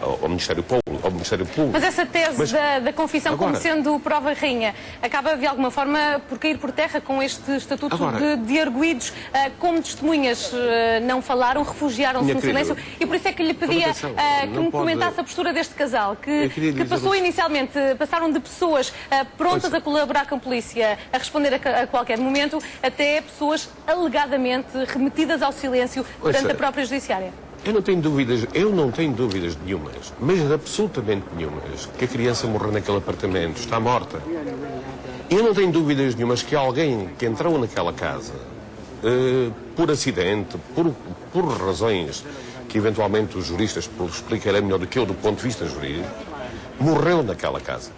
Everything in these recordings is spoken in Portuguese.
ao Ministério Público. Mas essa tese da confissão agora, como sendo prova rainha, acaba de alguma forma por cair por terra com este estatuto de arguidos, como testemunhas não falaram, refugiaram-se no silêncio, e por isso é que lhe pedia que me comentasse a postura deste casal, que passou inicialmente, passaram de pessoas prontas a colaborar com a polícia, a responder a qualquer momento, até pessoas alegadamente remetidas ao silêncio perante a própria judiciária. Eu não tenho dúvidas nenhumas, mas absolutamente nenhumas, que a criança morreu naquele apartamento, está morta. Eu não tenho dúvidas nenhumas que alguém que entrou naquela casa, por acidente, por razões que eventualmente os juristas explicarão melhor do que eu do ponto de vista jurídico, morreu naquela casa.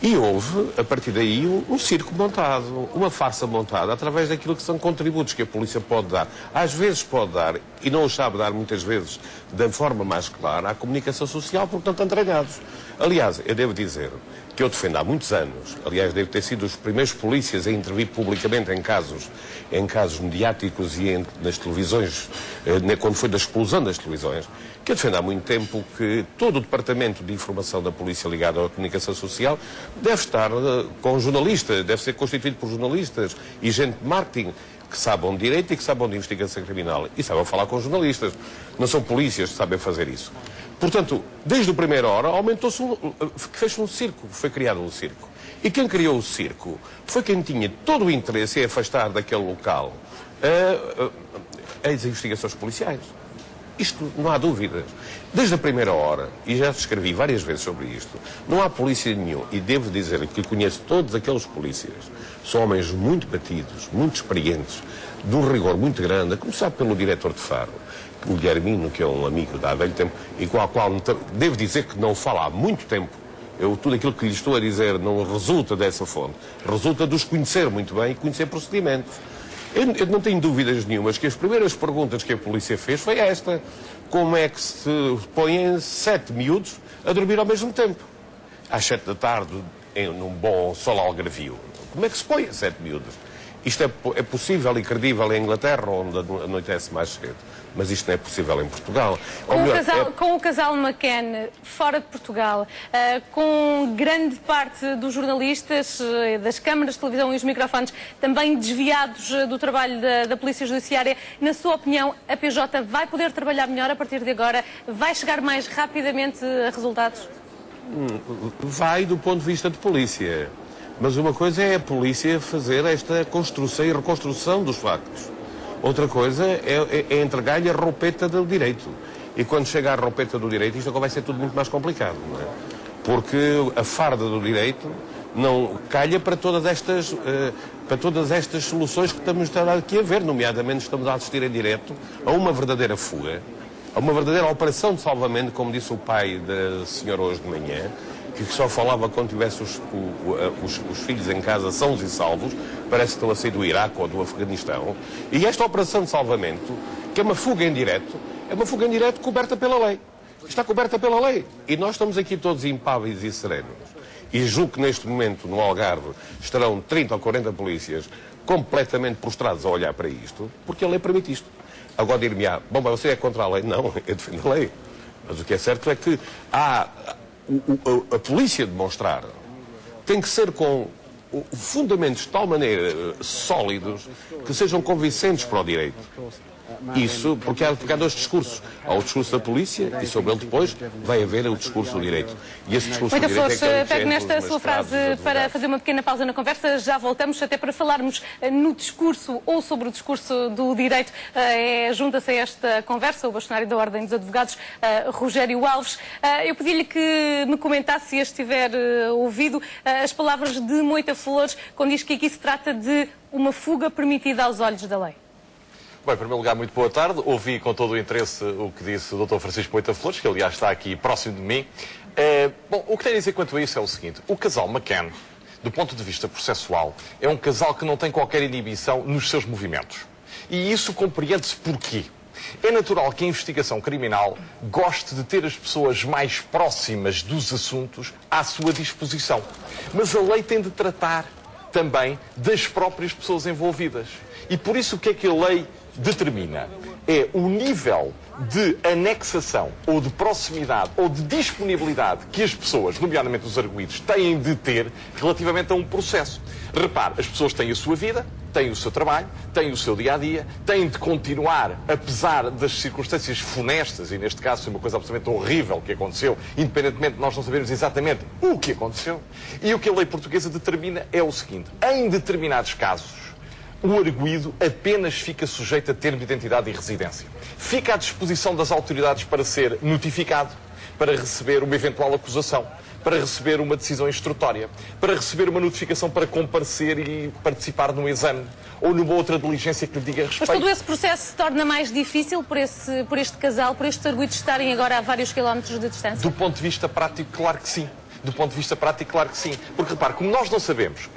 E houve, a partir daí, um circo montado, uma farsa montada, através daquilo que são contributos que a polícia pode dar. Às vezes pode dar, e não os sabe dar muitas vezes, da forma mais clara, à comunicação social, porque não estão entranhados. Aliás, eu devo dizer que eu defendo há muitos anos, aliás, devo ter sido os primeiros polícias a intervir publicamente em casos mediáticos e nas televisões, quando foi da explosão das televisões, que eu defendo há muito tempo que todo o departamento de informação da polícia ligado à comunicação social deve estar com jornalistas, deve ser constituído por jornalistas e gente de marketing que sabem de direito e que sabem de investigação criminal e sabem falar com jornalistas. Não são polícias que sabem fazer isso. Portanto, desde a primeira hora, fez-se um circo, foi criado um circo. E quem criou o circo foi quem tinha todo o interesse em afastar daquele local as investigações policiais. Isto não há dúvidas. Desde a primeira hora, e já escrevi várias vezes sobre isto, não há polícia nenhum, e devo dizer que conheço todos aqueles polícias, são homens muito batidos, muito experientes, de um rigor muito grande, a começar pelo diretor de Faro, o Guilhermino, que é um amigo de há velho tempo, e com a qual devo dizer que não falo há muito tempo. Tudo aquilo que lhe estou a dizer não resulta dessa fonte, resulta de os conhecer muito bem e conhecer procedimentos. Eu não tenho dúvidas nenhumas que as primeiras perguntas que a polícia fez foi esta: como é que se põem 7 miúdos a dormir ao mesmo tempo? Às 7 da tarde, num bom sol algarvio. Como é que se põem 7 miúdos? Isto é possível e credível em Inglaterra, onde anoitece mais cedo. Mas isto não é possível em Portugal. Com o casal McCann fora de Portugal, com grande parte dos jornalistas, das câmaras de televisão e os microfones também desviados do trabalho da Polícia Judiciária, na sua opinião, a PJ vai poder trabalhar melhor a partir de agora? Vai chegar mais rapidamente a resultados? Vai do ponto de vista de polícia. Mas uma coisa é a polícia fazer esta construção e reconstrução dos factos. Outra coisa é entregar-lhe a roupeta do direito. E quando chega à roupeta do direito, isto agora vai ser tudo muito mais complicado, não é? Porque a farda do direito não calha para todas estas soluções que estamos aqui a ver. Nomeadamente, estamos a assistir em direto a uma verdadeira fuga, a uma verdadeira operação de salvamento, como disse o pai da senhora hoje de manhã, que só falava quando tivesse os filhos em casa sãos e salvos, parece que estão a sair do Iraque ou do Afeganistão. E esta operação de salvamento, que é uma fuga em direto, coberta pela lei. Está coberta pela lei. E nós estamos aqui todos impávidos e serenos. E julgo que neste momento, no Algarve, estarão 30 ou 40 polícias completamente prostrados a olhar para isto, porque a lei permite isto. Agora dir-me-á, bom, mas você é contra a lei? Não, eu defendo a lei. Mas o que é certo é que a polícia demonstrar tem que ser com fundamentos de tal maneira sólidos que sejam convincentes para o direito. Isso, porque há dois discursos. Há o discurso da polícia e sobre ele depois vai haver o discurso do direito. E esse discurso do direito é que pego nesta sua frase para fazer uma pequena pausa na conversa. Já voltamos até para falarmos no discurso ou sobre o discurso do direito. Junta-se a esta conversa o bastonário da Ordem dos Advogados, Rogério Alves. Eu pedi-lhe que me comentasse, se estiver ouvido, as palavras de Moita Flores, quando diz que aqui se trata de uma fuga permitida aos olhos da lei. Bem, em primeiro lugar, muito boa tarde. Ouvi com todo o interesse o que disse o Dr. Francisco Moita Flores, que aliás está aqui próximo de mim. Bom, o que tenho a dizer quanto a isso é o seguinte: o casal McCann, do ponto de vista processual, é um casal que não tem qualquer inibição nos seus movimentos. E isso compreende-se porquê. É natural que a investigação criminal goste de ter as pessoas mais próximas dos assuntos à sua disposição. Mas a lei tem de tratar também das próprias pessoas envolvidas. E por isso o que é que a lei determina? é o nível de anexação, ou de proximidade, ou de disponibilidade que as pessoas, nomeadamente os arguidos, têm de ter relativamente a um processo. Repare, as pessoas têm a sua vida, têm o seu trabalho, têm o seu dia-a-dia, têm de continuar, apesar das circunstâncias funestas, e neste caso foi uma coisa absolutamente horrível que aconteceu, independentemente de nós não sabermos exatamente o que aconteceu. E o que a lei portuguesa determina é o seguinte: em determinados casos, o arguido apenas fica sujeito a termo de identidade e residência. Fica à disposição das autoridades para ser notificado, para receber uma eventual acusação, para receber uma decisão instrutória, para receber uma notificação para comparecer e participar num exame ou numa outra diligência que lhe diga respeito. Mas todo esse processo se torna mais difícil por este casal, por estes arguidos estarem agora a vários quilómetros de distância? Do ponto de vista prático, claro que sim. Do ponto de vista prático, claro que sim. Porque, repare, como nós não sabemos,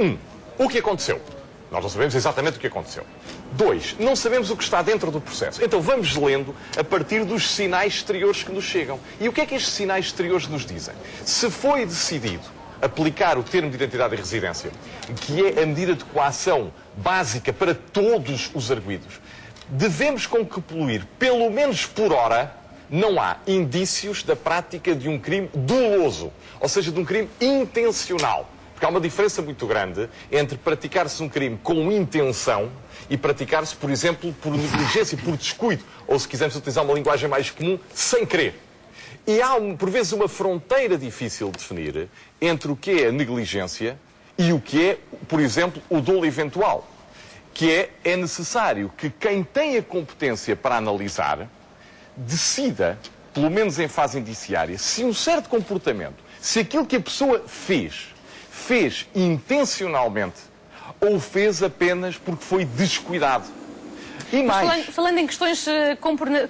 o que aconteceu. Nós não sabemos exatamente o que aconteceu. 2, não sabemos o que está dentro do processo. Então vamos lendo a partir dos sinais exteriores que nos chegam. E o que é que estes sinais exteriores nos dizem? Se foi decidido aplicar o termo de identidade e residência, que é a medida de coação básica para todos os arguidos, devemos concluir, pelo menos por hora, não há indícios da prática de um crime doloso, ou seja, de um crime intencional. Porque há uma diferença muito grande entre praticar-se um crime com intenção e praticar-se, por exemplo, por negligência, por descuido, ou se quisermos utilizar uma linguagem mais comum, sem querer. E há, por vezes, uma fronteira difícil de definir entre o que é a negligência e o que é, por exemplo, o dolo eventual. Que é necessário que quem tem a competência para analisar decida, pelo menos em fase indiciária, se um certo comportamento, se aquilo que a pessoa fez intencionalmente ou fez apenas porque foi descuidado. E mais... Falando em questões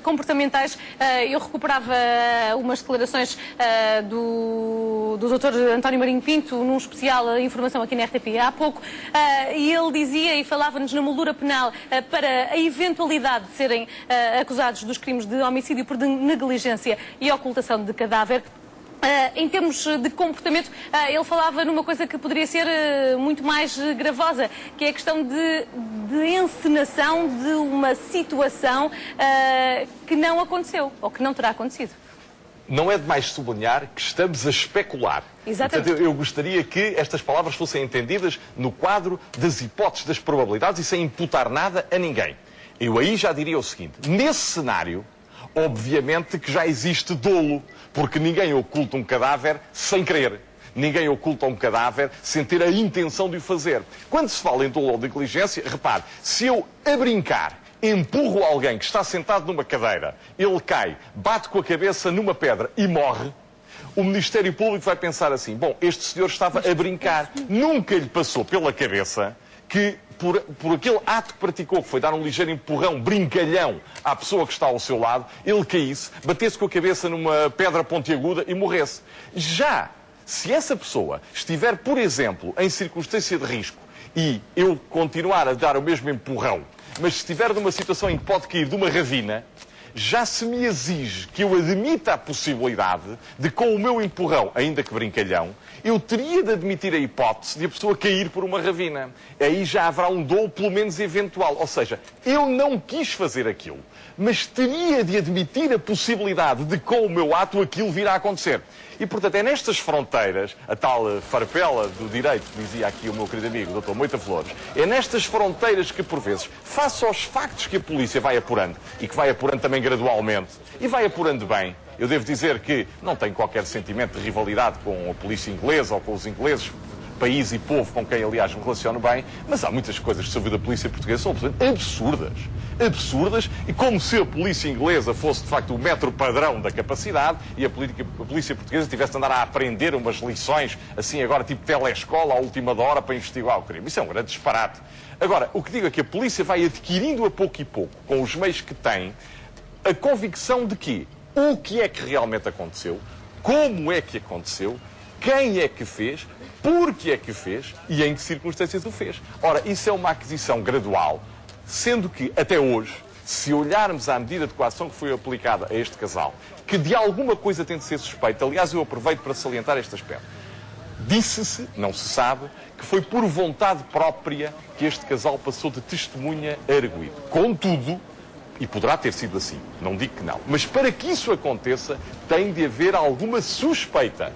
comportamentais, eu recuperava umas declarações do Dr. António Marinho Pinto, num especial Informação aqui na RTP há pouco, e ele dizia e falava-nos na moldura penal para a eventualidade de serem acusados dos crimes de homicídio por negligência e ocultação de cadáver. Em termos de comportamento, ele falava numa coisa que poderia ser muito mais gravosa, que é a questão de encenação de uma situação que não aconteceu, ou que não terá acontecido. Não é demais sublinhar que estamos a especular. Exatamente. Portanto, eu gostaria que estas palavras fossem entendidas no quadro das hipóteses, das probabilidades e sem imputar nada a ninguém. Eu aí já diria o seguinte: nesse cenário, obviamente que já existe dolo, porque ninguém oculta um cadáver sem querer. Ninguém oculta um cadáver sem ter a intenção de o fazer. Quando se fala em dolo ou negligência, repare, se eu, a brincar, empurro alguém que está sentado numa cadeira, ele cai, bate com a cabeça numa pedra e morre, o Ministério Público vai pensar assim: bom, este senhor estava a brincar, nunca lhe passou pela cabeça que por aquele ato que praticou, que foi dar um ligeiro empurrão, brincalhão, à pessoa que está ao seu lado, ele caísse, batesse com a cabeça numa pedra pontiaguda e morresse. Já se essa pessoa estiver, por exemplo, em circunstância de risco e eu continuar a dar o mesmo empurrão, mas se estiver numa situação em que pode cair de uma ravina, já se me exige que eu admita a possibilidade de, com o meu empurrão, ainda que brincalhão, eu teria de admitir a hipótese de a pessoa cair por uma ravina. Aí já haverá um dolo, pelo menos eventual. Ou seja, eu não quis fazer aquilo, mas teria de admitir a possibilidade de, com o meu ato, aquilo vir a acontecer. E, portanto, é nestas fronteiras, a tal farpela do direito, que dizia aqui o meu querido amigo, Dr. Moita Flores, é nestas fronteiras que, por vezes, face aos factos que a polícia vai apurando, e que vai apurando também gradualmente, e vai apurando bem, eu devo dizer que não tenho qualquer sentimento de rivalidade com a polícia inglesa ou com os ingleses, país e povo com quem, aliás, me relaciono bem, mas há muitas coisas que se ouviu da polícia portuguesa são absurdas. Absurdas, e como se a polícia inglesa fosse, de facto, o metro padrão da capacidade e a polícia portuguesa tivesse de andar a aprender umas lições, assim agora, tipo telescola, à última hora, para investigar o crime. Isso é um grande disparate. Agora, o que digo é que a polícia vai adquirindo a pouco e pouco, com os meios que tem, a convicção de que o que é que realmente aconteceu, como é que aconteceu, quem é que fez, por que é que o fez e em que circunstâncias o fez. Ora, isso é uma aquisição gradual, sendo que, até hoje, se olharmos à medida de coação que foi aplicada a este casal, que de alguma coisa tem de ser suspeita, aliás, eu aproveito para salientar este aspecto. Disse-se, não se sabe, que foi por vontade própria que este casal passou de testemunha a arguido. Contudo, E poderá ter sido assim, não digo que não. Mas para que isso aconteça, tem de haver alguma suspeita.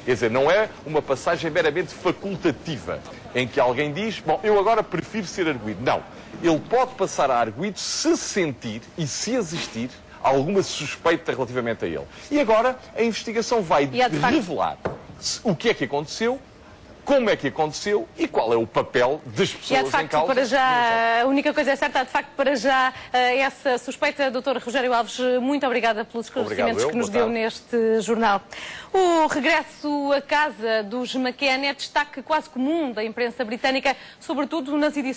Quer dizer, não é uma passagem meramente facultativa, em que alguém diz, bom, eu agora prefiro ser arguido. Não. Ele pode passar a arguido se sentir e se existir alguma suspeita relativamente a ele. E agora a investigação vai revelar o que é que aconteceu, como é que aconteceu e qual é o papel das pessoas de facto, em causa. Para já, a única coisa é certa, de facto, para já, essa suspeita. Dr. Rogério Alves, muito obrigada pelos esclarecimentos que nos deu neste jornal. O regresso a casa dos McCann é destaque quase comum da imprensa britânica, sobretudo nas edições